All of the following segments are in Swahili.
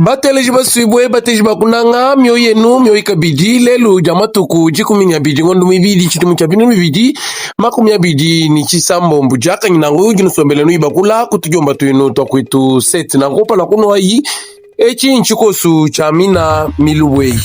Bateleji baswibwe bateji bakunanga myo yenu myo ikabidi lelu jamatuku jikuminya bidi ngondu mibidi chitumu cha binu mibidi makumya bidi ni chisambo mbujaka nyinangu jinu sombele nui bakula kutujomba tuinu twa kwitu seti na ngopa la kuno ayi echi nchikosu cha mina milubwei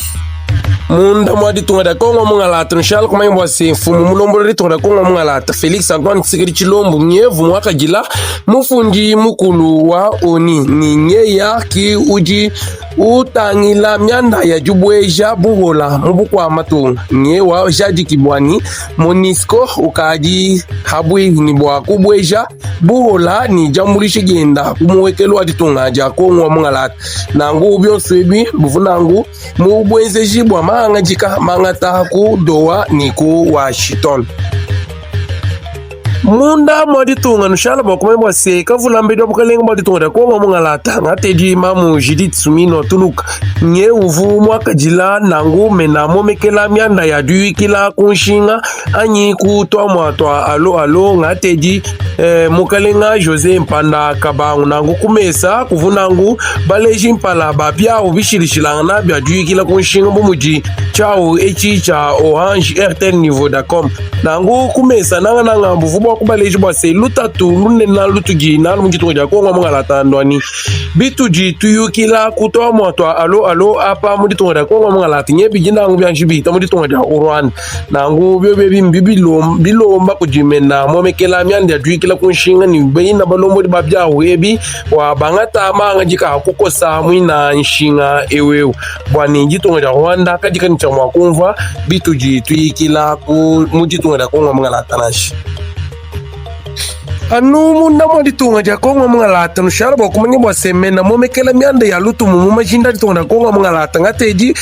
munda mwadi tunga da kongo mungalata nshal kuma yimbo se fumu mulombori tunga da kongo mungalata Felix Antoine Tshisekedi Tshilombo nyevu mwaka jila mufundi mukulu wa oni ni nyeya ki uji utangila myanda ya jubweja buhola mbukwa matu nyewa jadi kibwani Monisco ukaji habwi ni bwa kubweja buhola ni jamulishi genda kumuwekelo aditunga ja kongo mungalata nangu byonswebi buvunangu mubwenzeji bwa manga jika manga taku doa niku Washington munda mwadi tunga nushala bakuma mbwa se kavula mbedo bukalenga mwadi tunga da kongo mungalata ngateji mamu Judith Sumino tuluka nye uvu mwaka jila nangu mena momekela myanda ya duikila kunshinga anyi kutwa mwatwa alo ngateji mukalenga Jose Mpanda Kabangu nangu kumesa kuvunangu baleji mpala bapya ubishilishilanga na bya duikila kunshinga bumuji chao echi cha Orange Airtel Niveau.com nangu kumesa nanga mbuvu kubaleji bwa se lutatu lunena lutugi na munjitunga ja kongo mungalata ndwani bituji tuyukila kutwa mwatwa alo apa munjitunga ja kongo mungalata nyebi jinangu byanjibita munjitunga ja Rwanda nangu byo bilomba kujimena momekela myanda ya duikila kunshinga ni beina balombo di babya webi wa bangata manga jika kukosa mwina nshinga ewewe bwani jitunga ja Rwanda kajika ni chamwa kumva bituji tuyukila ku munjitunga ja kongo mungalata nashi anu munda mwadi tunga ja kongo mungalata nushara bakumanya bwa semena momekela myanda ya lutu mu majinda tunga kongo mungalata ngateji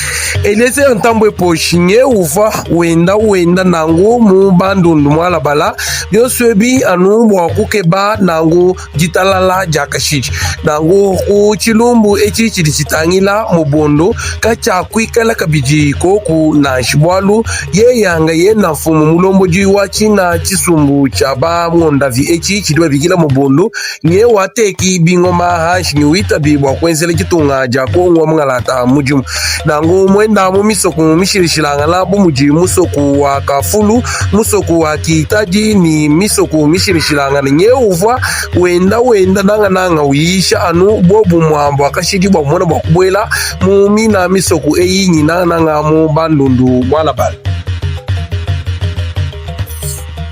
eleze ntambo eposhi nye uva wenda nangu mu bandundu mwala bala byoswebi anu bwa kukeba nangu jitalala jakashiji nangu ku chilumbu echi chitangila mu bondo kacha kwikala kabiji koku na shibwalu ye yanga ye na fumu mulombo jiwa china chisumbu cha ba ngonda vi echi chidwa bigila mubondo nye wateki bingoma hash ni wita bibwa kwenzele kitunga ja kongo mungalata mujimu nangu mwenda mu misoku mishirishilanga labu muji musoku wa kafulu musoku wa kitaji ni misoku mishirishilanga nye uva wenda nanga uyisha anu bobu mwambo akashidi bwa mwana bwa kubwela mu mina misoku eyinyi nanga mu bandundu mwalabala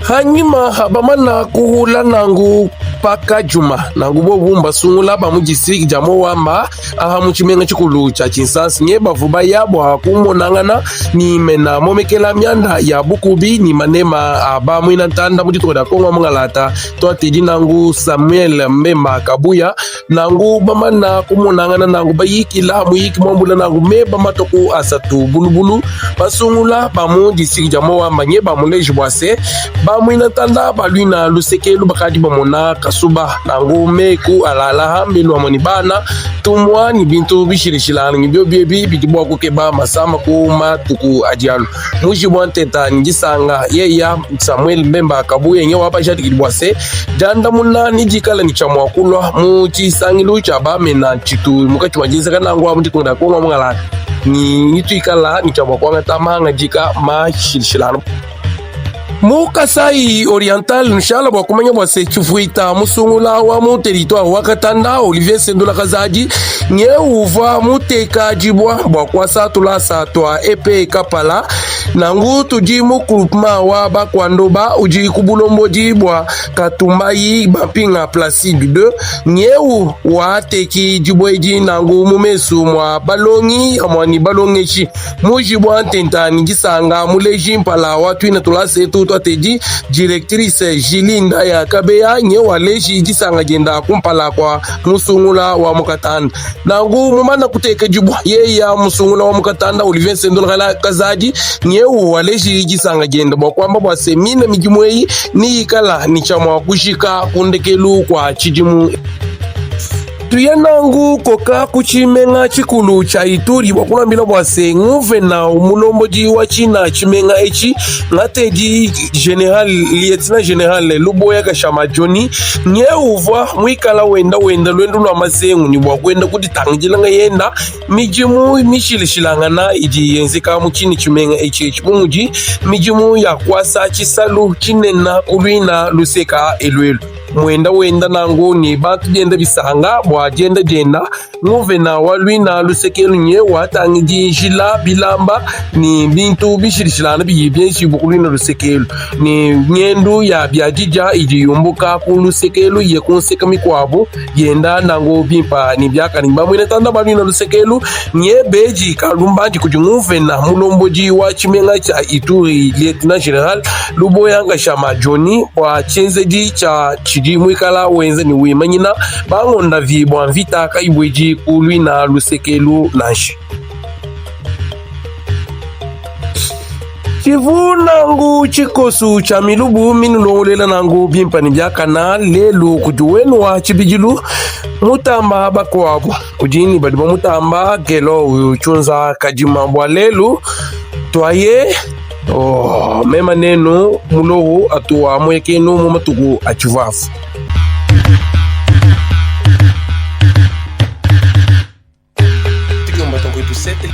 hanyuma habamana kuhula nangu paka juma nangu bobumba sungula bamujisiki jamo wamba aha muchimenga chikulu cha Kinshasa nye bavuba yabo akumonangana ni mena momekela myanda ya bukubi ni manema abamwina ntanda mujitoda kongo mungalata twatedi nangu Samuel Mbemba Kabuya nangu bamana kumonangana nangu bayikila muyiki mwambula nangu meba matoku asatu bulubulu basungula bamujisiki jamo wamba nye bamuleji bwase bamwina ntanda balwina lusekelu bakadi bamona kasuba nangu meku alala hambelu amoni bana tumwa ni bintu bishirishilana ngibyo biebi bikibwa kukeba masama kuma tuku ajialu muji bwanteta njisanga yeya Samuel Mbemba Kabuya nyewa hapa shati kidibwase janda muna nijikala ni chamwa kulwa muchi sangilu chabame na chitu mukati wajinsa kanangu wa mti tungda konga mungala ni ikala ni chamwa kwa ngamanga jika mashirishilana Mukasai Oriental nshala bwa kumanya bwa sechufuita musungula wa mu territoire wa Katanda Olivier Sendola Kazaji nye uva muteka jibwa bwa kwasa tulasa twa epe kapala nangu tuji mu groupement wa bakwandoba uji kubulombo jibwa katumbayi bampinga Placide 2 nye wa teki jibwa eji nangu mumesu mwa balongi amwani balongechi mujibwa ntentani gisanga muleji mpala watu ina tulase tu teji directrice Jilinda ya Kabeya nye waleji jisanga jenda kumpala kwa musungula wa Mukatanda nangu mumana kuteka jibwa ye ya musungula wa Mukatanda Olivier Sendola Kazaji nye waleji jisanga jenda bwa kwamba bwa semina mijimwei ni ikala ni chamwa kushika kundekelu kwa chijimu tuyenangu koka kuchimenga chikulu cha Ituri wakulambila bwase nguve na umulomboji wa china chimenga echi ngateji lieutenant general Luboya Kashama Johnny nye uva mwikala wenda lwendu lwa masengu ni wakwenda kuti tangilanga yenda mijimu mishilishilangana iji yenzika muchini chimenga echi chipumuji mijimu ya kwasa chisalu chinena ulwina luseka elwelu wenda nangu ni bantu jenda bisanga bwa jenda nguve na walwina lusekelu nye watangiji jila bilamba ni bintu bishilishilana biyibyenshi bukulwina lusekelu ni nyendu ya byajija iji yumbuka ku lusekelu ye kunseka mikwabu yenda nangu bimpa ni byaka ni bamwine tanda balwina lusekelu nye beji kalumbanji kujunguve na mulomboji wa chimenga cha Ituri lieutenant general Luboya Kashama Johnny wa chenzeji cha mwikala wenze ni wimanyina bangonda vibwa mvita kaibweji kulwi na lusekelu nanshi chivunangu chikosu cha milubu minulolela nangu bimpani byakana lelu kujuwenu wa chibijilu mutamba bakwabu kujini badiba mutamba gelo uchunza kajima bwa lelu twaye mema nenu mulohu atuwa mwekenu mumatuku achivafu Tigamba tango itusete